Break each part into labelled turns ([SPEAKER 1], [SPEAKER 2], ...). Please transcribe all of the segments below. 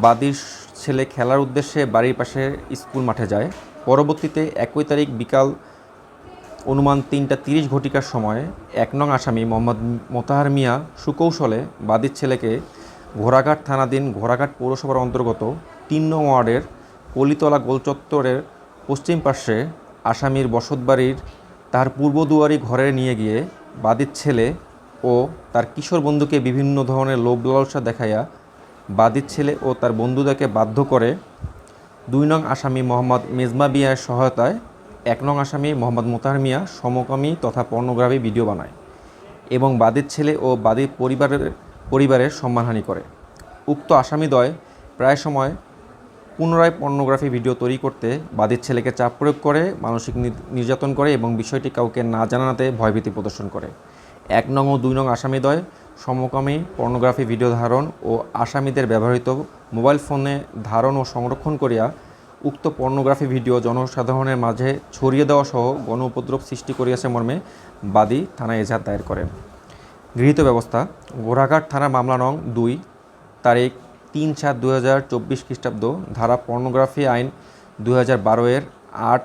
[SPEAKER 1] বাদীর ছেলে খেলার উদ্দেশ্যে বাড়ির পাশে স্কুল মাঠে যায়। পরবর্তীতে 1 তারিখ বিকাল অনুমান 3:30 ঘটিকার সময় 1 নং আসামি মোহাম্মদ মোতাহার মিয়া সুকৌশলে বাদীর ছেলেকে ঘোড়াঘাট থানাধীন ঘোড়াঘাট পৌরসভার অন্তর্গত 3 নং ওয়ার্ডের পলিতলা গোলচত্বরের পশ্চিম পার্শ্বে আসামির বসতবাড়ির তার পূর্বদুয়ারি ঘরে নিয়ে গিয়ে বাদীর ছেলে ও তার কিশোর বন্ধুকে বিভিন্ন ধরনের লোভ লালসা দেখাইয়া বাদীর ছেলে ও তার বন্ধুদেরকে বাধ্য করে 2 নং আসামি মোহাম্মদ মেজমা মিয়ার সহায়তায় 1 নং আসামি মোহাম্মদ মোতাহার মিয়া সমকামী তথা পর্নোগ্রাফি ভিডিও বানায় এবং বাদীর ছেলে ও বাদীর পরিবারের সম্মানহানি করে। উক্ত আসামিদ্বয় প্রায় সময় পুনরায় পর্নোগ্রাফি ভিডিও তৈরি করতে বাদীর ছেলেকে চাপ প্রয়োগ করে, মানসিক নির্যাতন করে এবং বিষয়টি কাউকে না জানাতে ভয়ভীতি প্রদর্শন করে। 1 নং ও 2 নং আসামিদ্বয় সমকামী পর্নোগ্রাফি ভিডিও ধারণ ও আসামিদের ব্যবহৃত মোবাইল ফোনে ধারণ ও সংরক্ষণ করিয়া উক্ত পর্নোগ্রাফি ভিডিও জনসাধারণের মাঝে ছড়িয়ে দেওয়া সহ গণ উপদ্রব সৃষ্টি করিয়াছে মর্মে বাদী থানায় এজাহার দায়ের করে। গৃহীত ব্যবস্থা: ঘোড়াঘাট থানা মামলা নং 2 তারিখ 3/7/2024 খ্রিস্টাব্দ ধারা পর্নোগ্রাফি আইন 2012 এর 8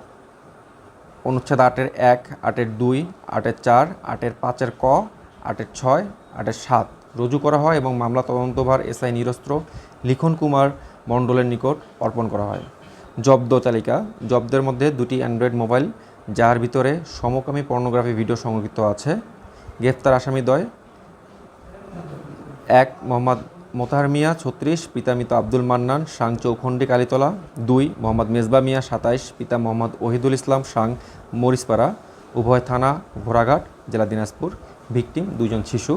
[SPEAKER 1] অনুচ্ছেদ 8-এর 1, 8-এর 2, 8-এর 4, 8-এর 5-এর ক, 8-এর 6, 8-এর 7 রুজু করা হয় এবং মামলা তদন্তভার এসআই নিরস্ত্র লিখন কুমার মণ্ডলের নিকট অর্পণ করা হয়। জব্দ তালিকা: জব্দের মধ্যে 2টি অ্যান্ড্রয়েড মোবাইল যার ভিতরে সমকামী পর্নোগ্রাফি ভিডিও সংরক্ষিত আছে। গ্রেফতার আসামিদ্বয়: 1 মোহাম্মদ মোতাহার মিয়া 36, পিতা মৃত আব্দুল মান্নান, সাং চৌখন্ডি কালীতলা। 2 মোহাম্মদ মেজবা মিয়া 27, পিতা মোহাম্মদ ওহিদুল ইসলাম, সাং মরিচপাড়া। উভয় থানা ঘোড়াঘাট, জেলা দিনাজপুর। ভিকটিম 2 জন শিশু।